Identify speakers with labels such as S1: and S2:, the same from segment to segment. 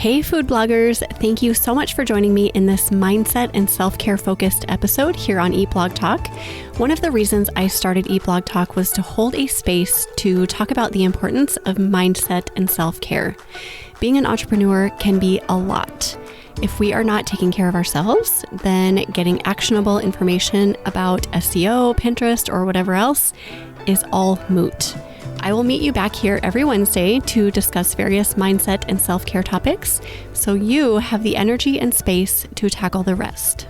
S1: Hey food bloggers, thank you so much for joining me in this mindset and self-care focused episode here on Eat Blog Talk. One of the reasons I started Eat Blog Talk was to hold a space to talk about the importance of mindset and self-care. Being an entrepreneur can be a lot. If we are not taking care of ourselves, then getting actionable information about SEO, Pinterest, or whatever else is all moot. I will meet you back here every Wednesday to discuss various mindset and self-care topics, so you have the energy and space to tackle the rest.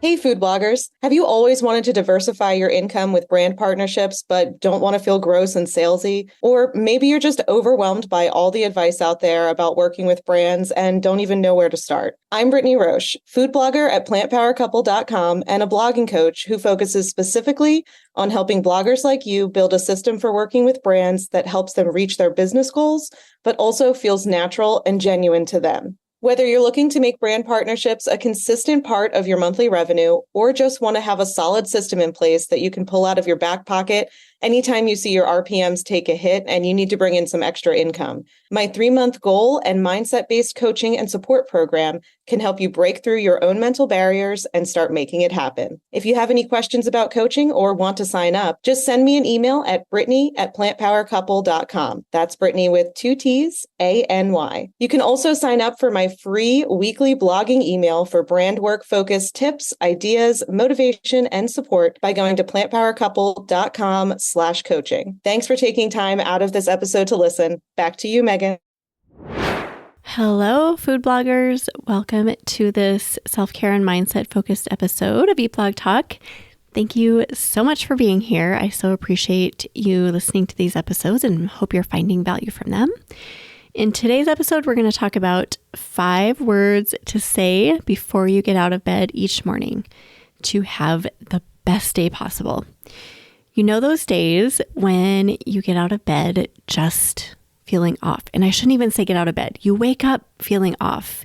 S2: Hey food bloggers, have you always wanted to diversify your income with brand partnerships but don't want to feel gross and salesy? Or maybe you're just overwhelmed by all the advice out there about working with brands and don't even know where to start. I'm Brittany Roche, food blogger at plantpowercouple.com and a blogging coach who focuses specifically on helping bloggers like you build a system for working with brands that helps them reach their business goals, but also feels natural and genuine to them. Whether you're looking to make brand partnerships a consistent part of your monthly revenue or just want to have a solid system in place that you can pull out of your back pocket anytime you see your RPMs take a hit and you need to bring in some extra income, my 3-month goal and mindset-based coaching and support program can help you break through your own mental barriers and start making it happen. If you have any questions about coaching or want to sign up, just send me an email at brittany@plantpowercouple.com. That's Brittany with 2 T's, A-N-Y. You can also sign up for my free weekly blogging email for brand work focused tips, ideas, motivation, and support by going to plantpowercouple.com/coaching. Thanks for taking time out of this episode to listen. Back to you, Megan.
S1: Hello, food bloggers. Welcome to this self-care and mindset-focused episode of Eat Blog Talk. Thank you so much for being here. I so appreciate you listening to these episodes and hope you're finding value from them. In today's episode, we're going to talk about 5 words to say before you get out of bed each morning to have the best day possible. You know those days when you get out of bed just feeling off. And I shouldn't even say get out of bed. You wake up feeling off,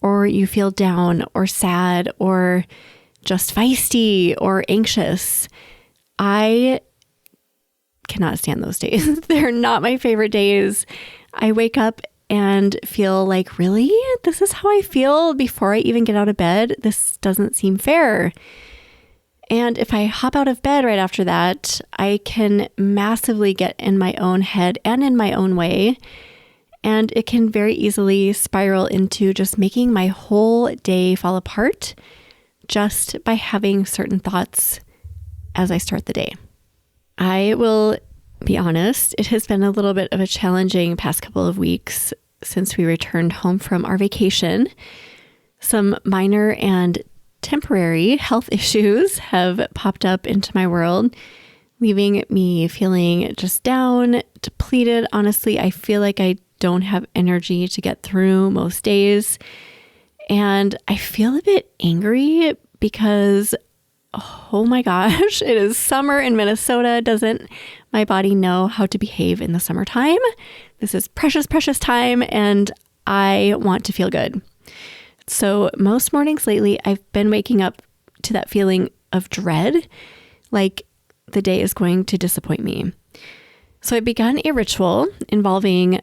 S1: or you feel down or sad or just feisty or anxious. I cannot stand those days. They're not my favorite days. I wake up and feel like, really? This is how I feel before I even get out of bed? This doesn't seem fair. And if I hop out of bed right after that, I can massively get in my own head and in my own way. And it can very easily spiral into just making my whole day fall apart just by having certain thoughts as I start the day. I will be honest, it has been a little bit of a challenging past couple of weeks since we returned home from our vacation. Some minor and temporary health issues have popped up into my world, leaving me feeling just down, depleted. Honestly, I feel like I don't have energy to get through most days. And I feel a bit angry because, oh my gosh, it is summer in Minnesota. Doesn't my body know how to behave in the summertime? This is precious, precious time, and I want to feel good. So most mornings lately, I've been waking up to that feeling of dread, like the day is going to disappoint me. So I begun a ritual involving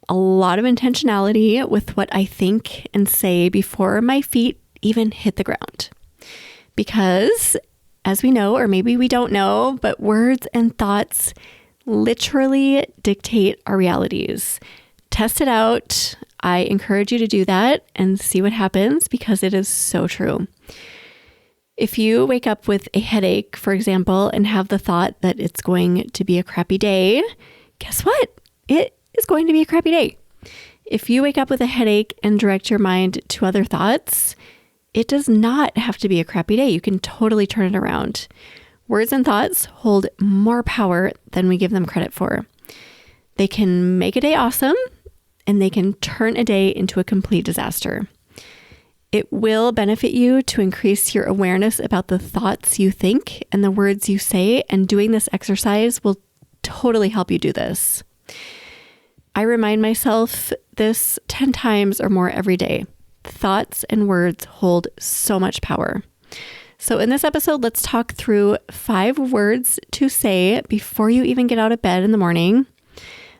S1: a lot of intentionality with what I think and say before my feet even hit the ground. Because, as we know, or maybe we don't know, but words and thoughts literally dictate our realities. Test it out. I encourage you to do that and see what happens because it is so true. If you wake up with a headache, for example, and have the thought that it's going to be a crappy day, guess what? It is going to be a crappy day. If you wake up with a headache and direct your mind to other thoughts, it does not have to be a crappy day. You can totally turn it around. Words and thoughts hold more power than we give them credit for. They can make a day awesome, and they can turn a day into a complete disaster. It will benefit you to increase your awareness about the thoughts you think and the words you say, and doing this exercise will totally help you do this. I remind myself this 10 times or more every day. Thoughts and words hold so much power. So in this episode, let's talk through 5 words to say before you even get out of bed in the morning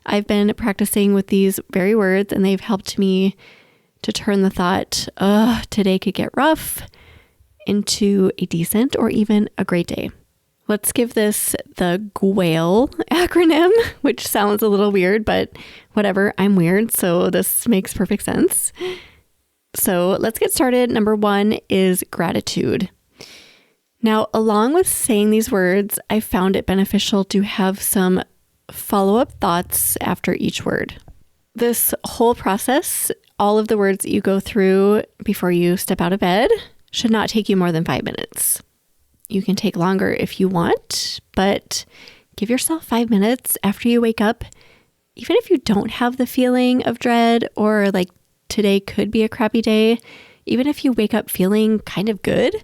S1: I've been practicing with these very words, and they've helped me to turn the thought, today could get rough, into a decent or even a great day. Let's give this the GWAIL acronym, which sounds a little weird, but whatever, I'm weird, so this makes perfect sense. So let's get started. Number 1 is gratitude. Now, along with saying these words, I found it beneficial to have some follow-up thoughts after each word. This whole process, all of the words that you go through before you step out of bed, should not take you more than 5 minutes. You can take longer if you want, but give yourself 5 minutes after you wake up. Even if you don't have the feeling of dread or like today could be a crappy day, even if you wake up feeling kind of good,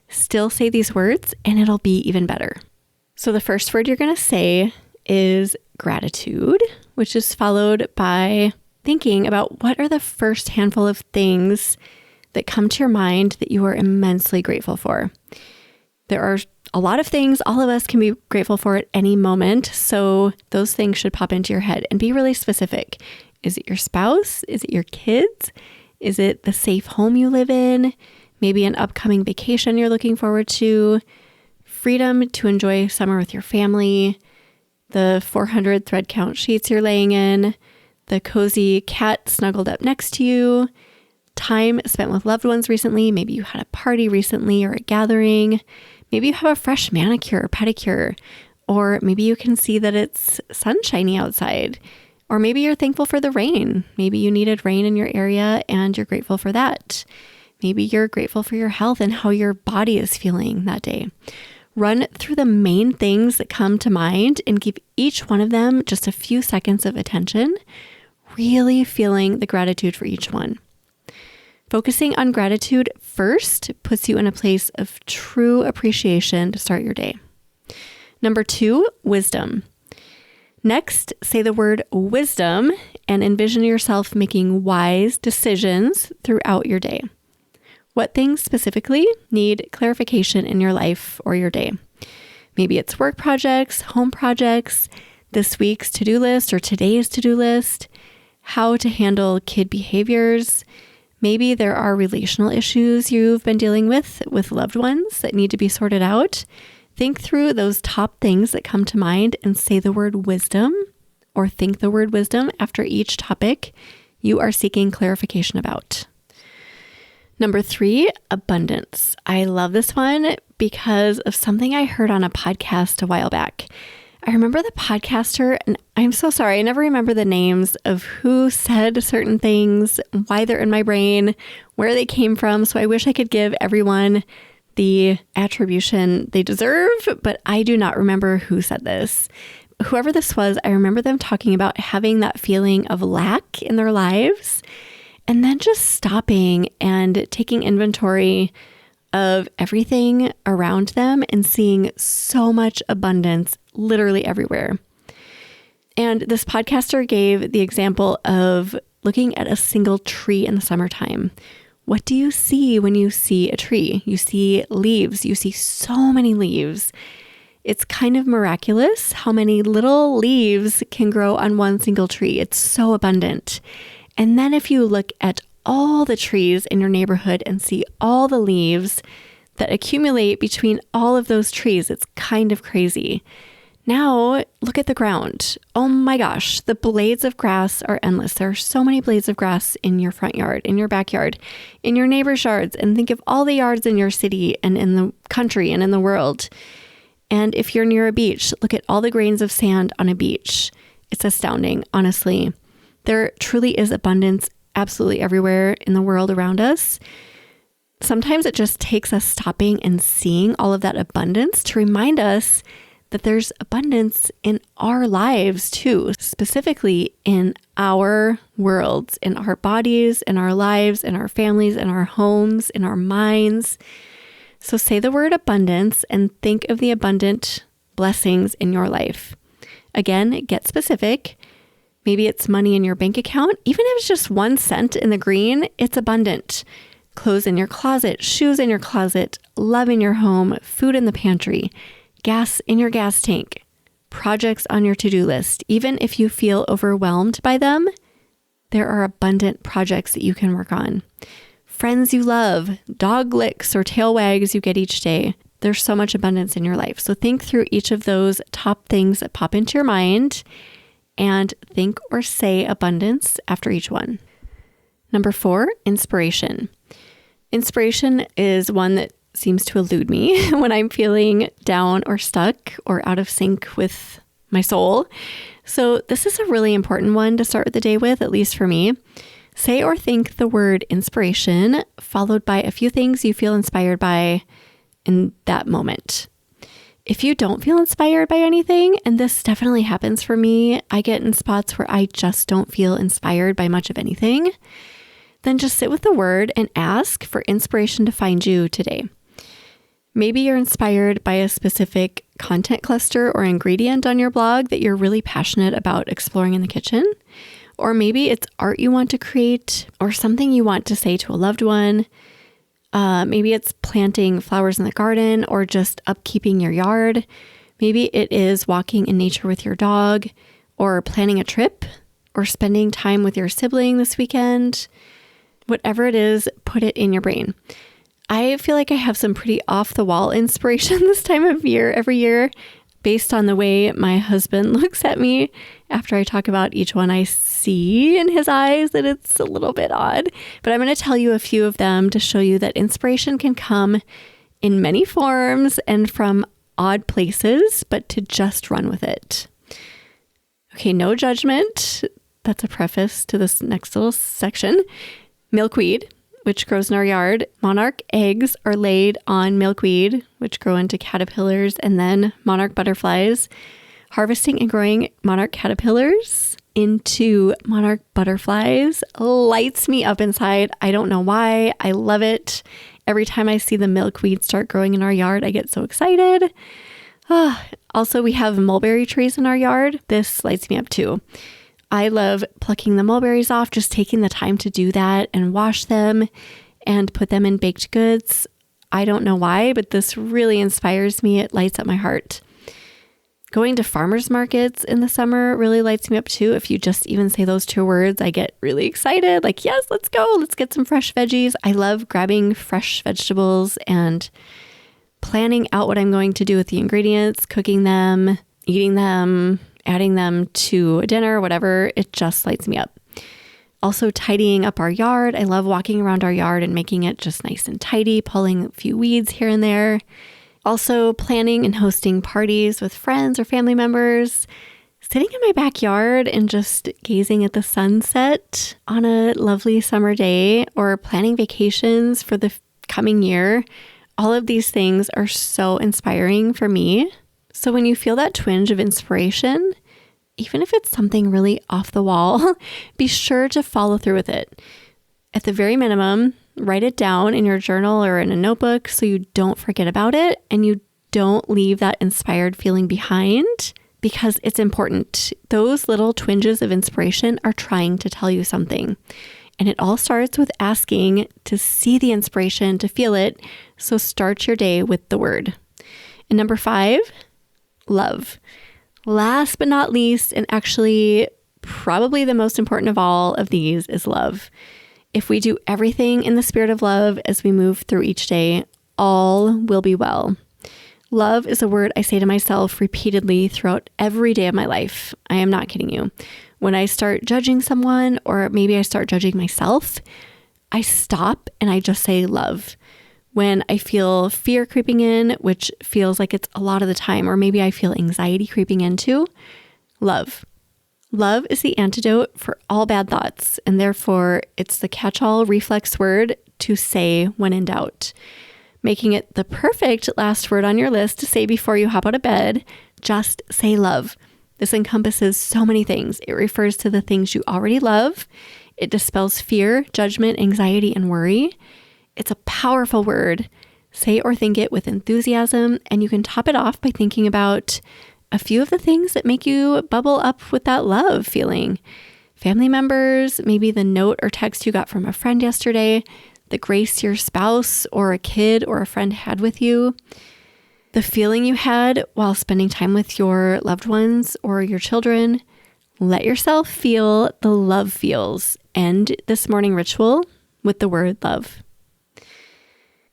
S1: still say these words and it'll be even better. So the first word you're going to say is gratitude, which is followed by thinking about what are the first handful of things that come to your mind that you are immensely grateful for. There are a lot of things all of us can be grateful for at any moment, so those things should pop into your head and be really specific. Is it your spouse? Is it your kids? Is it the safe home you live in? Maybe an upcoming vacation you're looking forward to? Freedom to enjoy summer with your family? The 400 thread count sheets you're laying in? The cozy cat snuggled up next to you? Time spent with loved ones recently? Maybe you had a party recently or a gathering. Maybe you have a fresh manicure or pedicure, or maybe you can see that it's sunshiny outside, or maybe you're thankful for the rain. Maybe you needed rain in your area and you're grateful for that. Maybe you're grateful for your health and how your body is feeling that day. Run through the main things that come to mind and give each one of them just a few seconds of attention, really feeling the gratitude for each one. Focusing on gratitude first puts you in a place of true appreciation to start your day. Number 2, wisdom. Next, say the word wisdom and envision yourself making wise decisions throughout your day. What things specifically need clarification in your life or your day? Maybe it's work projects, home projects, this week's to-do list or today's to-do list, how to handle kid behaviors. Maybe there are relational issues you've been dealing with loved ones that need to be sorted out. Think through those top things that come to mind and say the word wisdom or think the word wisdom after each topic you are seeking clarification about. Number 3, abundance. I love this one because of something I heard on a podcast a while back. I remember the podcaster, and I'm so sorry, I never remember the names of who said certain things, why they're in my brain, where they came from. So I wish I could give everyone the attribution they deserve, but I do not remember who said this. Whoever this was, I remember them talking about having that feeling of lack in their lives and then just stopping and taking inventory of everything around them and seeing so much abundance literally everywhere. And this podcaster gave the example of looking at a single tree in the summertime. What do you see when you see a tree? You see leaves. You see so many leaves. It's kind of miraculous how many little leaves can grow on one single tree. It's so abundant. And then if you look at all the trees in your neighborhood and see all the leaves that accumulate between all of those trees, it's kind of crazy. Now look at the ground. Oh my gosh, the blades of grass are endless. There are so many blades of grass in your front yard, in your backyard, in your neighbor's yards, and think of all the yards in your city and in the country and in the world. And if you're near a beach, look at all the grains of sand on a beach. It's astounding, honestly. There truly is abundance absolutely everywhere in the world around us. Sometimes it just takes us stopping and seeing all of that abundance to remind us that there's abundance in our lives too, specifically in our worlds, in our bodies, in our lives, in our families, in our homes, in our minds. So say the word abundance and think of the abundant blessings in your life. Again, get specific. Maybe it's money in your bank account. Even if it's just 1 cent in the green, it's abundant. Clothes in your closet, shoes in your closet, love in your home, food in the pantry, gas in your gas tank. projects on your to-do list. Even if you feel overwhelmed by them, there are abundant projects that you can work on. Friends you love, dog licks or tail wags you get each day. There's so much abundance in your life. So think through each of those top things that pop into your mind and think or say abundance after each one. Number 4, inspiration. Inspiration is one that seems to elude me when I'm feeling down or stuck or out of sync with my soul. So this is a really important one to start the day with, at least for me. Say or think the word inspiration, followed by a few things you feel inspired by in that moment. If you don't feel inspired by anything, and this definitely happens for me, I get in spots where I just don't feel inspired by much of anything, then just sit with the word and ask for inspiration to find you today. Maybe you're inspired by a specific content cluster or ingredient on your blog that you're really passionate about exploring in the kitchen. Or maybe it's art you want to create or something you want to say to a loved one. Maybe it's planting flowers in the garden or just upkeeping your yard. Maybe it is walking in nature with your dog or planning a trip or spending time with your sibling this weekend. Whatever it is, put it in your brain. I feel like I have some pretty off-the-wall inspiration this time of year, every year, based on the way my husband looks at me after I talk about each one. I see in his eyes that it's a little bit odd, but I'm going to tell you a few of them to show you that inspiration can come in many forms and from odd places, but to just run with it. Okay, no judgment. That's a preface to this next little section. Milkweed, which grows in our yard. Monarch eggs are laid on milkweed, which grow into caterpillars, and then monarch butterflies. Harvesting and growing monarch caterpillars into monarch butterflies lights me up inside. I don't know why. I love it. Every time I see the milkweed start growing in our yard, I get so excited. Also, we have mulberry trees in our yard. This lights me up too. I love plucking the mulberries off, just taking the time to do that and wash them and put them in baked goods. I don't know why, but this really inspires me. It lights up my heart. Going to farmers markets in the summer really lights me up too. If you just even say those 2 words, I get really excited. Like, yes, let's go. Let's get some fresh veggies. I love grabbing fresh vegetables and planning out what I'm going to do with the ingredients, cooking them, eating them, adding them to a dinner, whatever. It just lights me up. Also tidying up our yard. I love walking around our yard and making it just nice and tidy, pulling a few weeds here and there. Also planning and hosting parties with friends or family members. Sitting in my backyard and just gazing at the sunset on a lovely summer day, or planning vacations for the coming year. All of these things are so inspiring for me. So when you feel that twinge of inspiration, even if it's something really off the wall, be sure to follow through with it. At the very minimum, write it down in your journal or in a notebook so you don't forget about it and you don't leave that inspired feeling behind, because it's important. Those little twinges of inspiration are trying to tell you something. And it all starts with asking to see the inspiration, to feel it. So start your day with the word. And number 5, love. Last but not least, and actually probably the most important of all of these, is love. If we do everything in the spirit of love as we move through each day, all will be well. Love is a word I say to myself repeatedly throughout every day of my life. I am not kidding you. When I start judging someone, or maybe I start judging myself, I stop and I just say love. When I feel fear creeping in, which feels like it's a lot of the time, or maybe I feel anxiety creeping in too, love. Love is the antidote for all bad thoughts, and therefore it's the catch-all reflex word to say when in doubt. Making it the perfect last word on your list to say before you hop out of bed, just say love. This encompasses so many things. It refers to the things you already love. It dispels fear, judgment, anxiety, and worry. It's a powerful word. Say or think it with enthusiasm, and you can top it off by thinking about a few of the things that make you bubble up with that love feeling. Family members, maybe the note or text you got from a friend yesterday, the grace your spouse or a kid or a friend had with you, the feeling you had while spending time with your loved ones or your children. Let yourself feel the love feels. End this morning ritual with the word love.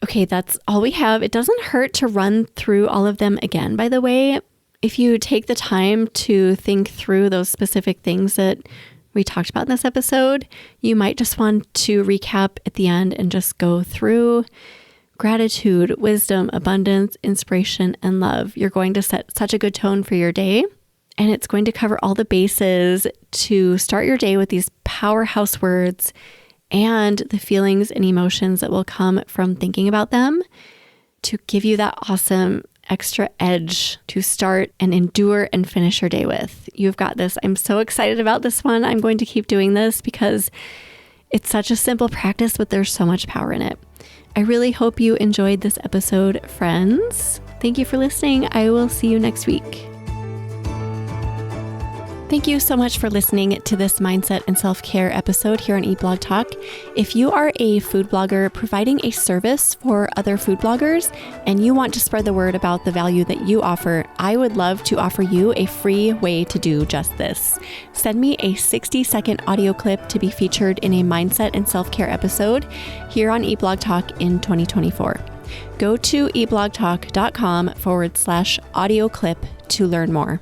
S1: Okay, that's all we have. It doesn't hurt to run through all of them again, by the way. If you take the time to think through those specific things that we talked about in this episode, you might just want to recap at the end and just go through gratitude, wisdom, abundance, inspiration, and love. You're going to set such a good tone for your day, and it's going to cover all the bases to start your day with these powerhouse words and the feelings and emotions that will come from thinking about them to give you that awesome extra edge to start and endure and finish your day with. You've got this. I'm so excited about this one. I'm going to keep doing this because it's such a simple practice, but there's so much power in it. I really hope you enjoyed this episode, friends. Thank you for listening. I will see you next week. Thank you so much for listening to this mindset and self-care episode here on eBlog Talk. If you are a food blogger providing a service for other food bloggers and you want to spread the word about the value that you offer, I would love to offer you a free way to do just this. Send me a 60-second audio clip to be featured in a mindset and self-care episode here on eBlog Talk in 2024. Go to eblogtalk.com/audio clip to learn more.